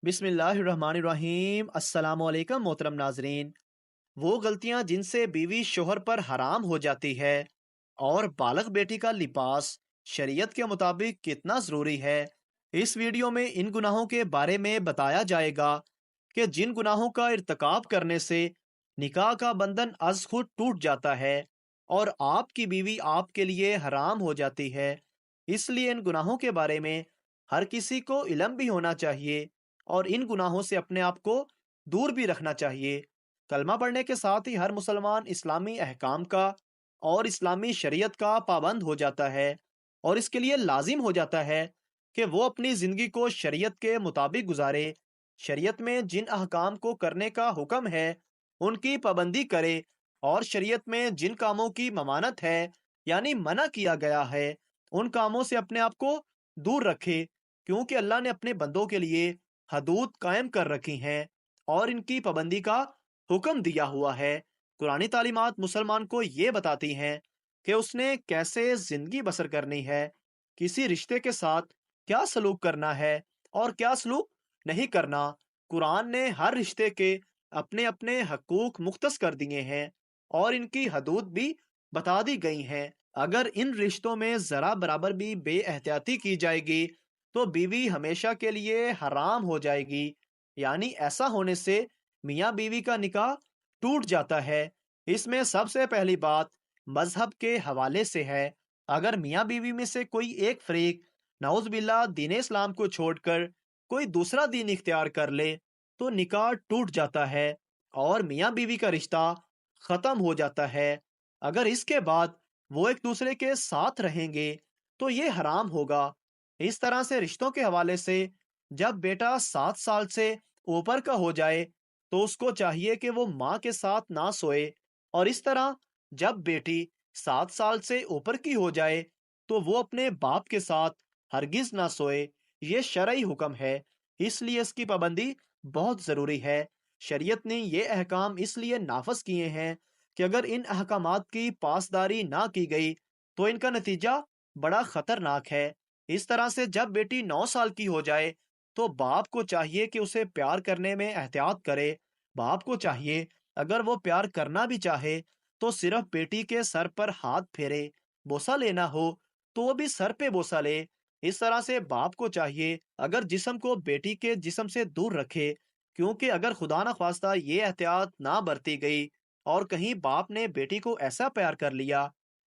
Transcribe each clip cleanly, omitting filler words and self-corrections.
बिस्मिल्लाहिर्रहमानिर्रहीम। अस्सलाम वालेकुम मोहतरम नाजरीन। वो गलतियां जिनसे बीवी शोहर पर हराम हो जाती है और बालग बेटी का लिबास शरीयत के मुताबिक कितना ज़रूरी है, इस वीडियो में इन गुनाहों के बारे में बताया जाएगा कि जिन गुनाहों का इर्तकाब करने से निकाह का बंधन अज खुद टूट जाता है और आपकी बीवी आपके लिए हराम हो जाती है। इसलिए इन गुनाहों के बारे में हर किसी को इल्म भी होना चाहिए और इन गुनाहों से अपने आप को दूर भी रखना चाहिए। कलमा पढ़ने के साथ ही हर मुसलमान इस्लामी अहकाम का और इस्लामी शरीयत का पाबंद हो जाता है और इसके लिए लाजिम हो जाता है कि वो अपनी ज़िंदगी को शरीयत के मुताबिक गुजारे। शरीयत में जिन अहकाम को करने का हुक्म है उनकी पाबंदी करे और शरीयत में जिन कामों की ममानत है यानी मना किया गया है उन कामों से अपने आप को दूर रखे, क्योंकि अल्लाह ने अपने बंदों के लिए हदूद कायम कर रखी हैं और इनकी पाबंदी का हुक्म दिया हुआ है। कुरानी तालीमात मुसलमान को ये बताती हैं कि उसने कैसे जिंदगी बसर करनी है, किसी रिश्ते के साथ क्या सलूक करना है और क्या सलूक नहीं करना। कुरान ने हर रिश्ते के अपने अपने हकूक मुख्तस कर दिए हैं और इनकी हदूद भी बता दी गई हैं। अगर इन रिश्तों में जरा बराबर भी बेएहतियाती की जाएगी तो बीवी हमेशा के लिए हराम हो जाएगी। यानी ऐसा होने से मियाँ बीवी का निकाह टूट जाता है। इसमें सबसे पहली बात मजहब के हवाले से है। अगर मियाँ बीवी में से कोई एक फरीक नाउज बिल्ला दीन इस्लाम को छोड़कर कोई दूसरा दीन इख्तियार कर ले तो निकाह टूट जाता है और मियाँ बीवी का रिश्ता खत्म हो जाता है। अगर इसके बाद वो एक दूसरे के साथ रहेंगे तो ये हराम होगा। इस तरह से रिश्तों के हवाले से जब बेटा 7 साल से ऊपर का हो जाए तो उसको चाहिए कि वो माँ के साथ ना सोए, और इस तरह जब बेटी 7 साल से ऊपर की हो जाए तो वो अपने बाप के साथ हरगिज ना सोए। ये शरई हुक्म है, इसलिए इसकी पाबंदी बहुत ज़रूरी है। शरीयत ने ये अहकाम इसलिए नाफज किए हैं कि अगर इन अहकामात की पासदारी ना की गई तो इनका नतीजा बड़ा ख़तरनाक है। इस तरह से जब बेटी 9 साल की हो जाए तो बाप को चाहिए कि उसे प्यार करने में एहतियात करे। बाप को चाहिए अगर वो प्यार करना भी चाहे तो सिर्फ बेटी के सर पर हाथ फेरे। बोसा लेना हो तो वो भी सर पे बोसा ले। इस तरह से बाप को चाहिए अगर जिस्म को बेटी के जिस्म से दूर रखे, क्योंकि अगर खुदा न ख्वास्ता ये एहतियात ना बरती गई और कहीं बाप ने बेटी को ऐसा प्यार कर लिया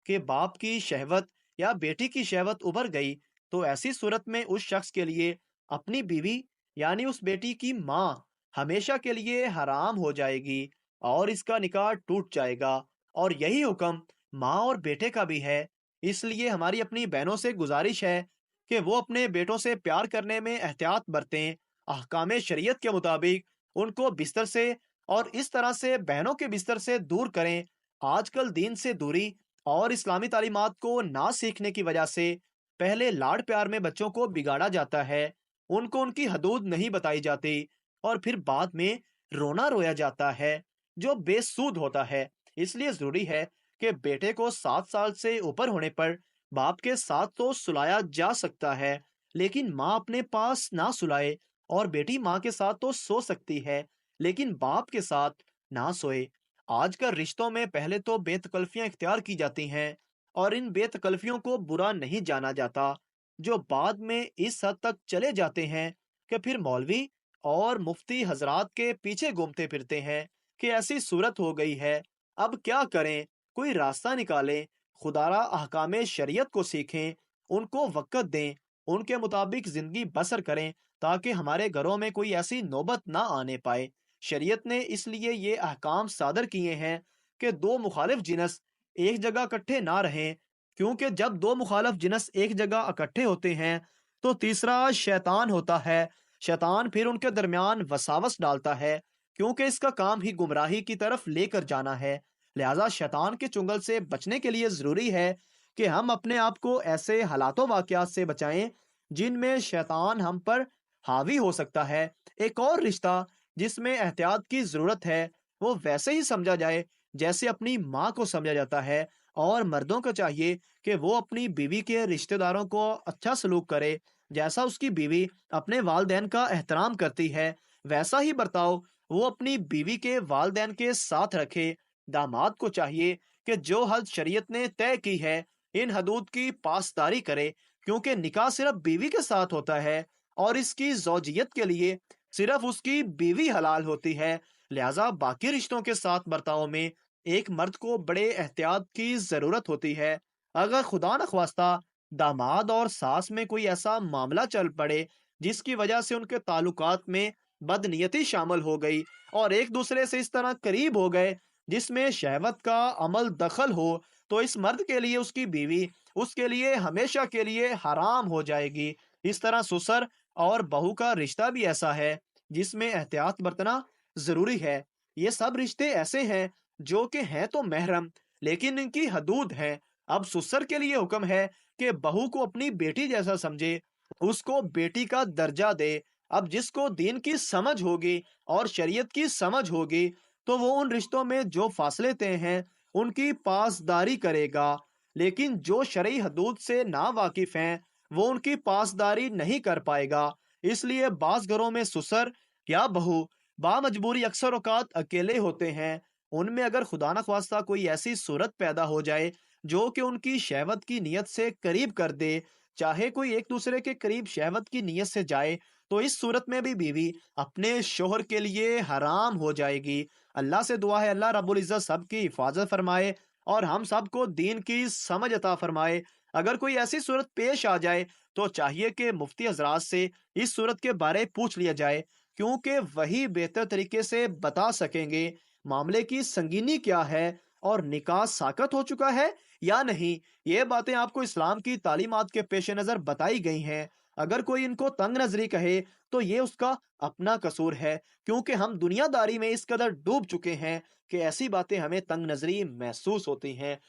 कि बाप की शहवत या बेटी की शहवत उभर गई, तो ऐसी सूरत में उस शख्स के लिए अपनी बीवी यानी उस बेटी की माँ हमेशा के लिए हराम हो जाएगी और इसका निकाह टूट जाएगा। और यही हुक्म माँ और बेटे का भी है। इसलिए हमारी अपनी बहनों से गुजारिश है कि वो अपने बेटों से प्यार करने में एहतियात बरतें, अहकाम शरीयत के मुताबिक उनको बिस्तर से और इस तरह से बहनों के बिस्तर से दूर करें। आजकल दीन से दूरी और इस्लामी तालीमात को ना सीखने की वजह से पहले लाड प्यार में बच्चों को बिगाड़ा जाता है, उनको उनकी हदूद नहीं बताई जाती और फिर बाद में रोना रोया जाता है जो बेसूद होता है। इसलिए जरूरी है कि बेटे को 7 साल से ऊपर होने पर बाप के साथ तो सुलाया जा सकता है, लेकिन माँ अपने पास ना सुलाए, और बेटी माँ के साथ तो सो सकती है लेकिन बाप के साथ ना सोए। आजकल रिश्तों में पहले तो बेतकल्फियां इख्तियार की जाती हैं और इन बेतकल्फियों को बुरा नहीं जाना जाता, जो बाद में इस हद तक चले जाते हैं कि फिर मौलवी और मुफ्ती हजरात के पीछे घूमते फिरते हैं कि ऐसी सूरत हो गई है, अब क्या करें, कोई रास्ता निकालें। खुदारा अहकाम शरीयत को सीखें, उनको वक़्त दें, उनके मुताबिक ज़िंदगी बसर करें ताकि हमारे घरों में कोई ऐसी नौबत ना आने पाए। शरीयत ने इसलिए ये अहकाम सादर किए हैं कि दो मुखालिफ जिनस एक जगह इकट्ठे ना रहें, क्योंकि जब दो मुखालिफ जिनस एक जगह इकट्ठे होते हैं तो तीसरा शैतान होता है। शैतान फिर उनके दरमियान वसावस डालता है, क्योंकि इसका काम ही गुमराही की तरफ लेकर जाना है। लिहाजा शैतान के चुंगल से बचने के लिए ज़रूरी है कि हम अपने आप को ऐसे हालातों वाक़यात से बचाएं जिनमें शैतान हम पर हावी हो सकता है। एक और रिश्ता जिसमें एहतियात की ज़रूरत है वो वैसे ही समझा जाए जैसे अपनी माँ को समझा जाता है, और मर्दों को चाहिए कि वो अपनी बीवी के रिश्तेदारों को अच्छा सलूक करे, जैसा उसकी बीवी अपने वालदैन का एहतराम करती है, वैसा ही बर्ताव वो अपनी बीवी के वालदैन के साथ रखे। दामाद को चाहिए कि जो हद शरीयत ने तय की है, इन हदूद की पासदारी करे, क्योंकि निकाह सिर्फ बीवी के साथ होता है और इसकी जौजियत के लिए सिर्फ उसकी बीवी हलाल होती है। लिहाजा बाकी रिश्तों के साथ बर्ताव में एक मर्द को बड़े एहतियात की जरूरत होती है। अगर खुदा न ख्वास्ता दामाद और सास में कोई ऐसा मामला चल पड़े जिसकी वजह से उनके ताल्लुकात में बदनीयती शामिल हो गई और एक दूसरे से इस तरह करीब हो गए जिसमें शहवत का अमल दखल हो, तो इस मर्द के लिए उसकी बीवी उसके लिए हमेशा के लिए हराम हो जाएगी। इस तरह ससुर और बहू का रिश्ता भी ऐसा है जिसमें एहतियात बरतना जरूरी है। ये सब रिश्ते ऐसे हैं जो कि हैं तो महरम, लेकिन इनकी हदूद है। अब ससुर के लिए हुक्म है कि बहू को अपनी बेटी जैसा समझे, उसको बेटी का दर्जा दे। अब जिसको दीन की समझ होगी और शरीयत की समझ होगी, तो वो उन रिश्तों में जो फासले तय हैं उनकी पासदारी करेगा। लेकिन जो शरई हदूद से ना वाकिफ हैं, वो उनकी पासदारी नहीं कर पाएगा। इसलिए बास घरों में ससुर या बहू बामजबूरी अक्सर औकात अकेले होते हैं। उनमें अगर खुदा न ख्वास्ता कोई ऐसी सूरत पैदा हो जाए जो कि उनकी शहवत की नीयत से करीब कर दे, चाहे कोई एक दूसरे के करीब शहवत की नीयत से जाए, तो इस सूरत में भी बीवी अपने शोहर के लिए हराम हो जाएगी। अल्लाह से दुआ है अल्लाह रब्बुल इज्जत सबकी हिफाजत फरमाए और हम सबको दीन की समझ अता फरमाए। अगर कोई ऐसी सूरत पेश आ जाए तो चाहिए कि मुफ्ती हजरात से इस सूरत के बारे पूछ लिया जाए, क्योंकि वही बेहतर तरीके से बता सकेंगे मामले की संगीनी क्या है और निकाह साकत हो चुका है या नहीं। ये बातें आपको इस्लाम की तालीमात के पेश नज़र बताई गई हैं। अगर कोई इनको तंग नजरी कहे तो ये उसका अपना कसूर है, क्योंकि हम दुनियादारी में इस कदर डूब चुके हैं कि ऐसी बातें हमें तंग नजरी महसूस होती हैं।